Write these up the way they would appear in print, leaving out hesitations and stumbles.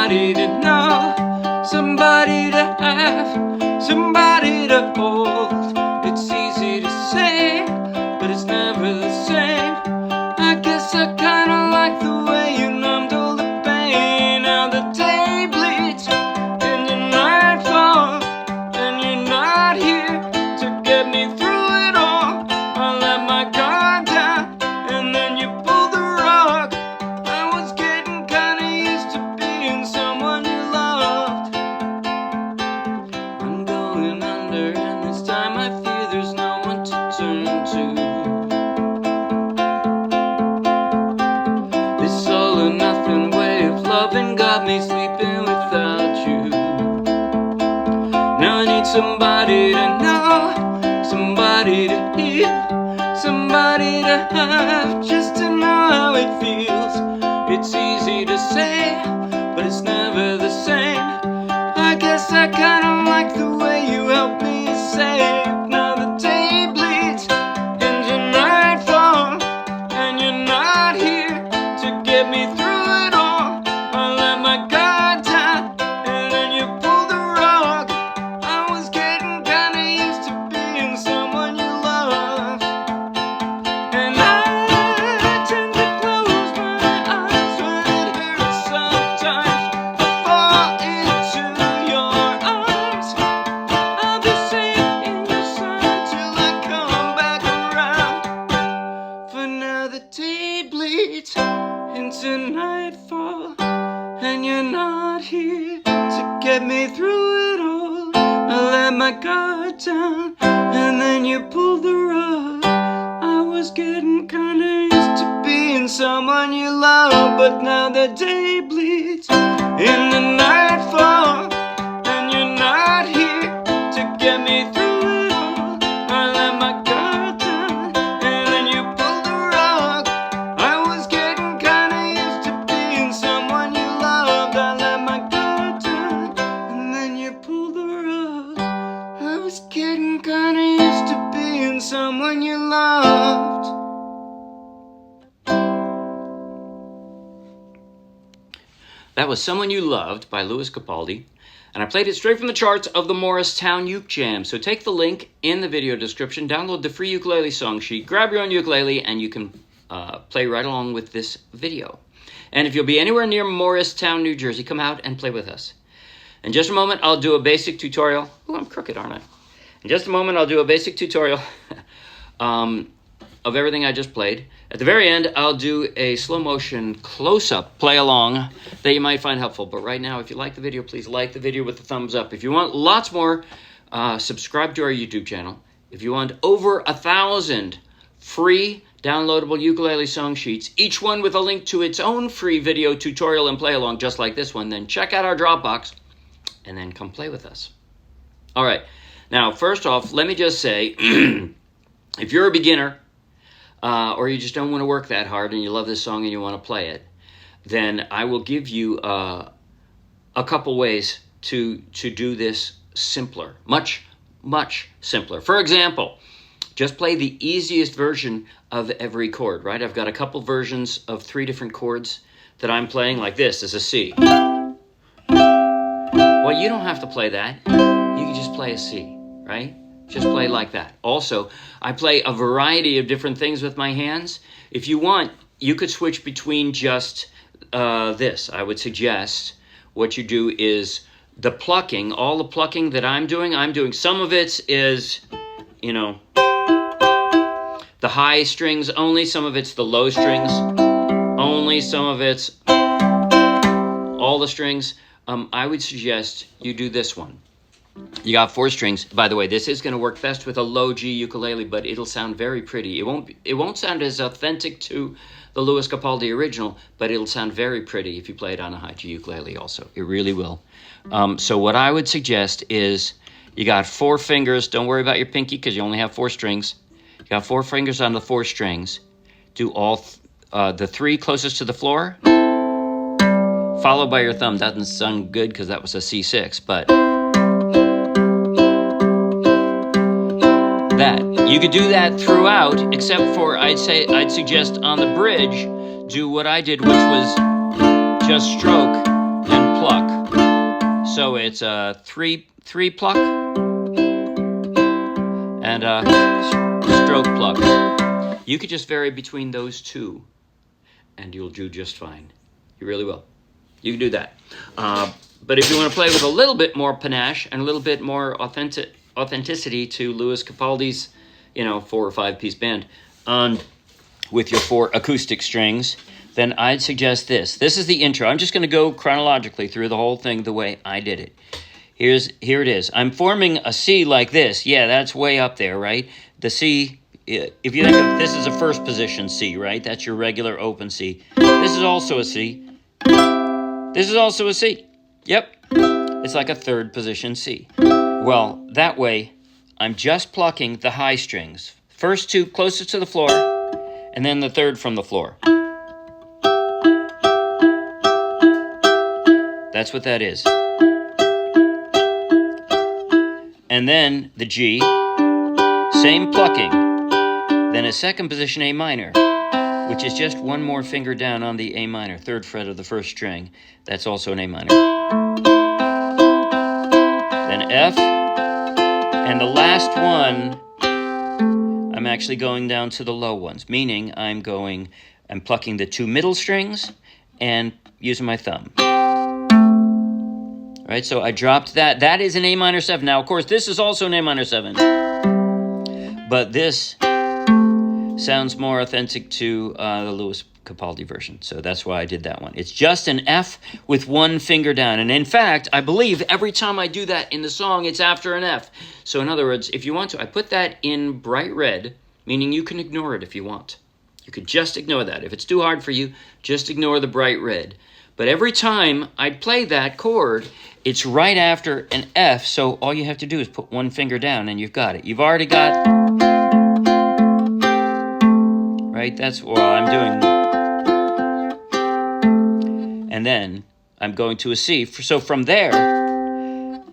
somebody to know, somebody to have, somebody to hold. It's easy to say, but it's never the same. I guess I kinda like the way you numbed all the pain. Now the day bleeds into nightfall, and you're not here to get me through it all. I let my guard down, and then you pulled the rug. I was getting kinda used to being someone you loved. I'm going under, and this time I fear there's no one to turn to. This all or nothing way of loving got me sleeping without you. Now I need somebody to know, somebody to hear, somebody to have, just to know how it feels. It's easy to say, but it's never the same. I guess I kinda like the way you help me save. Now the day bleeds into nightfall, and you're not here to get me through it all. I let my guard down, and then you pulled the rug. I was getting kinda used to being someone you loved, and I tend to close my eyes when it hurts sometimes. I fall into your arms. I'll be safe in your side till I come back around. For now the day bleeds into nightfall, and you're not here to get me through it all. I let my guard down, and then you pulled the rug. I was getting kinda used to being someone you love, but now the day bleeds into nightfall, and you're not here to get me through it all. I let my guard down, and then you pulled the rug. I was getting kinda used to being someone you loved. I let my guard down, and then you pulled the rug. I was getting kinda used to being someone you loved. That was Someone You Loved by Capaldi, and I played it straight from the charts of the Morristown Uke Jam. So take the link in the video description, download the free ukulele song sheet, grab your own ukulele, and you can play right along with this video. And if you'll be anywhere near Morristown, New Jersey, come out and play with us. In just a moment, I'll do a basic tutorial. Oh, I'm crooked, aren't I? In just a moment, I'll do a basic tutorial of everything I just played. At the very end, I'll do a slow motion close-up play along that you might find helpful. But right now, if you like the video, please like the video with a thumbs up. If you want lots more, subscribe to our YouTube channel. If you want over 1,000 free downloadable ukulele song sheets, each one with a link to its own free video tutorial and play along just like this one, then check out our Dropbox and then come play with us. All right. Now, first off, let me just say, if you're a beginner, or you just don't want to work that hard and you love this song and you want to play it, then I will give you a couple ways to do this simpler, much simpler. For example, just play the easiest version of every chord, right? I've got a couple versions of 3 different chords that I'm playing, like this is a C. Well, you don't have to play that. You can just play a C, right? Just play like that. Also, I play a variety of different things with my hands. If you want, you could switch between just this. I would suggest what you do is the plucking, all the plucking that I'm doing some of it is, you know, the high strings only, some of it's the low strings only, some of it's all the strings. I would suggest you do this one. You got 4 strings. By the way, this is going to work best with a low G ukulele, but it'll sound very pretty. It won't sound as authentic to the Capaldi original, but it'll sound very pretty if you play it on a high G ukulele also. It really will. So what I would suggest is you got 4 fingers. Don't worry about your pinky because you only have 4 strings. You got 4 fingers on the 4 strings. Do all the 3 closest to the floor, followed by your thumb. That doesn't sound good because that was a C6, but that. You could do that throughout, except for I'd suggest on the bridge, do what I did, which was just stroke and pluck. it's a three pluck and a stroke pluck. You could just vary between those two, and you'll do just fine. You really will. You can do that. But if you want to play with a little bit more panache and a little bit more authenticity to Louis Capaldi's, 4 or 5 piece band, with your 4 acoustic strings, then I'd suggest this. This is the intro. I'm just going to go chronologically through the whole thing the way I did it. Here it is. I'm forming a C like this. Yeah, that's way up there, right? The C, if you think of this is a first position C, right? That's your regular open C. This is also a C. This is also a C. Yep. It's like a third position C. Well, that way, I'm just plucking the high strings. First 2 closest to the floor, and then the third from the floor. That's what that is. And then the G, same plucking. Then a second position A minor, which is just 1 more finger down on the A minor, 3rd fret of the 1st string. That's also an A minor. Then F, and the last one, I'm actually going down to the low ones, meaning I'm plucking the 2 middle strings and using my thumb. Right, so I dropped that. That is an A minor 7. Now, of course, this is also an A minor 7. But this sounds more authentic to the Louis Capaldi version. So that's why I did that one. It's just an F with 1 finger down. And in fact, I believe every time I do that in the song, it's after an F. So in other words, if you want to, I put that in bright red, meaning you can ignore it if you want. You could just ignore that. If it's too hard for you, just ignore the bright red. But every time I play that chord, it's right after an F, so all you have to do is put 1 finger down and you've got it. You've already got, right? That's what I'm doing. And then I'm going to a C. So from there,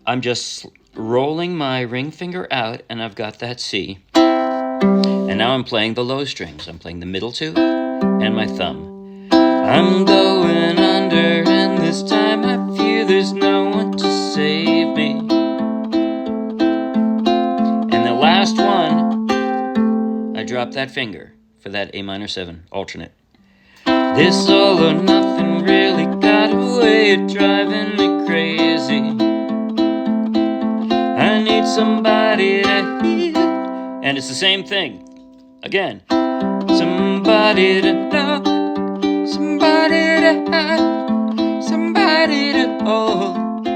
I'm just rolling my ring finger out and I've got that C. And now I'm playing the low strings. I'm playing the middle 2 and my thumb. I'm going under, and this time I fear there's no one to save me. And the last one, I drop that finger for that A minor 7 alternate. This all or nothing really got a way of driving me crazy. I need somebody to hear. And it's the same thing. Again, somebody to know. Somebody to have, somebody to hold.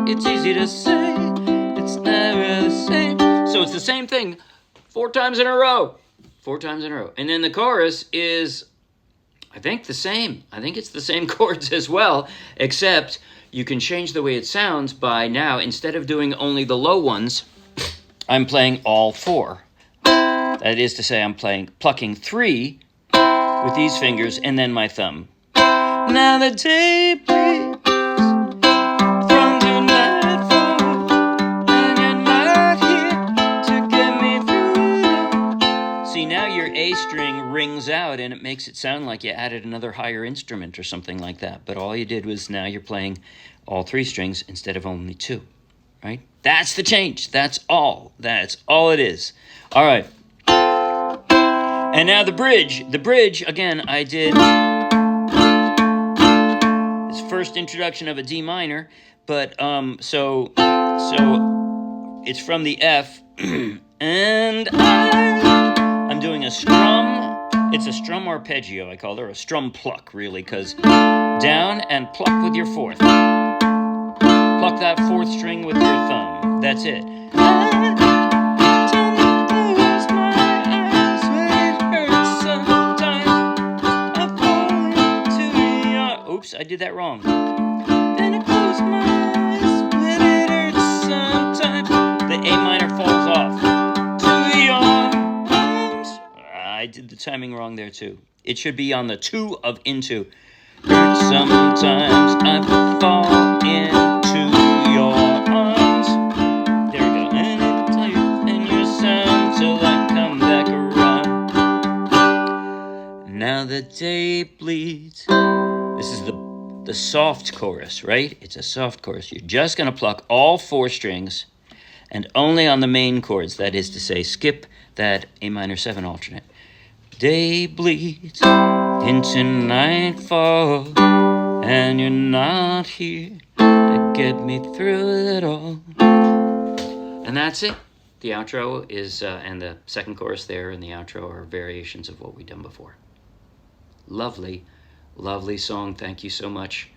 It's easy to say, it's never the same. So it's the same thing 4 times in a row. 4 times in a row. And then the chorus is, I think, the same. I think it's the same chords as well, except you can change the way it sounds by now, instead of doing only the low ones, I'm playing all 4. That is to say, I'm plucking 3 with these fingers and then my thumb. Now the day bleeds from the nightfall, and you're not here to get me through. See, now your A string rings out and it makes it sound like you added another higher instrument or something like that. But all you did was now you're playing all 3 strings instead of only 2, right? That's the change. That's all. That's all it is. All right. And now the bridge. The bridge, again, I did this first introduction of a D minor, but so it's from the F, and I'm doing a strum. It's a strum arpeggio, I call it, or a strum pluck, really, because down and pluck with your 4th. Pluck that 4th string with your thumb. That's it. Oops, I did that wrong. Then I close my eyes when it hurts sometimes. The A minor falls off to your arms. I did the timing wrong there too. It should be on the 2 of into. Hurts sometimes, I fall into your arms. There we go. And I tell you, and your sound till I come back around. Now the day bleeds. This is the the soft chorus, right? It's a soft chorus. You're just going to pluck all 4 strings and only on the main chords. That is to say, skip that A minor 7 alternate. Day bleeds into nightfall, and you're not here to get me through it all. And that's it. The outro is, and the second chorus there and the outro are variations of what we've done before. Lovely, lovely song. Thank you so much,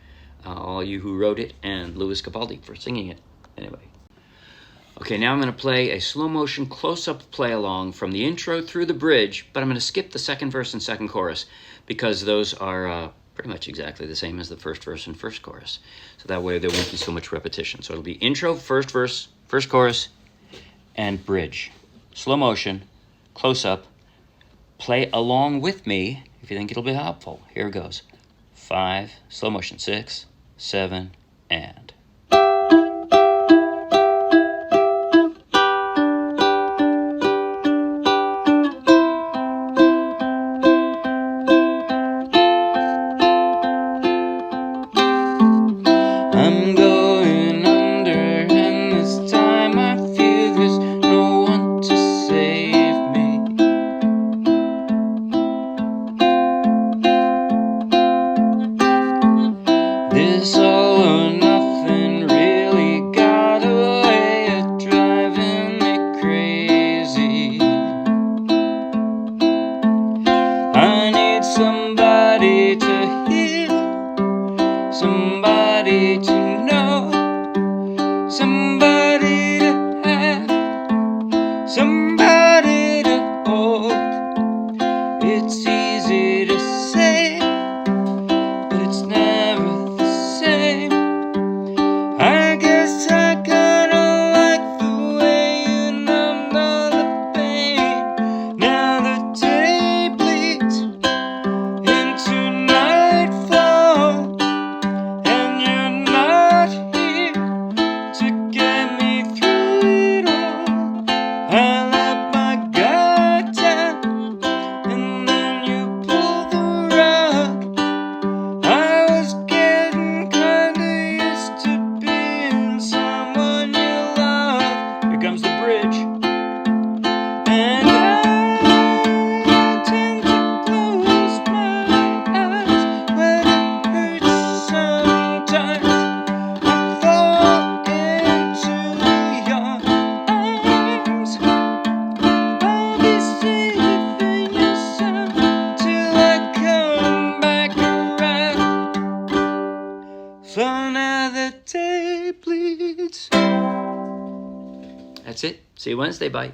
all you who wrote it, and Louis Capaldi for singing it. Anyway. Okay, now I'm going to play a slow motion close-up play-along from the intro through the bridge, but I'm going to skip the second verse and second chorus because those are pretty much exactly the same as the first verse and first chorus. So that way there won't be so much repetition. So it'll be intro, first verse, first chorus, and bridge. Slow motion, close-up, play along with me if you think it'll be helpful. Here it goes. 5, slow motion, 6, 7, and... I'm going under, and this time I feel there's no one to save me. This all or nothing really got a way of driving me crazy. I need somebody to hear, somebody to know, somebody to have, somebody to hold. It's easy to say, but it's never the same. I guess I kinda like the way you numbed all the pain. Now the day bleeds into nightfall, and you're not here to get me through it all. I let my guard down, and then you pulled the rug. I was getting kinda used to being someone you love. Here comes the bridge. And I tend to close my eyes when it hurts sometimes. I fall into your arms. I'll be saving your sound till I come back around. So now the day bleeds. That's it. See you Wednesday. Bye.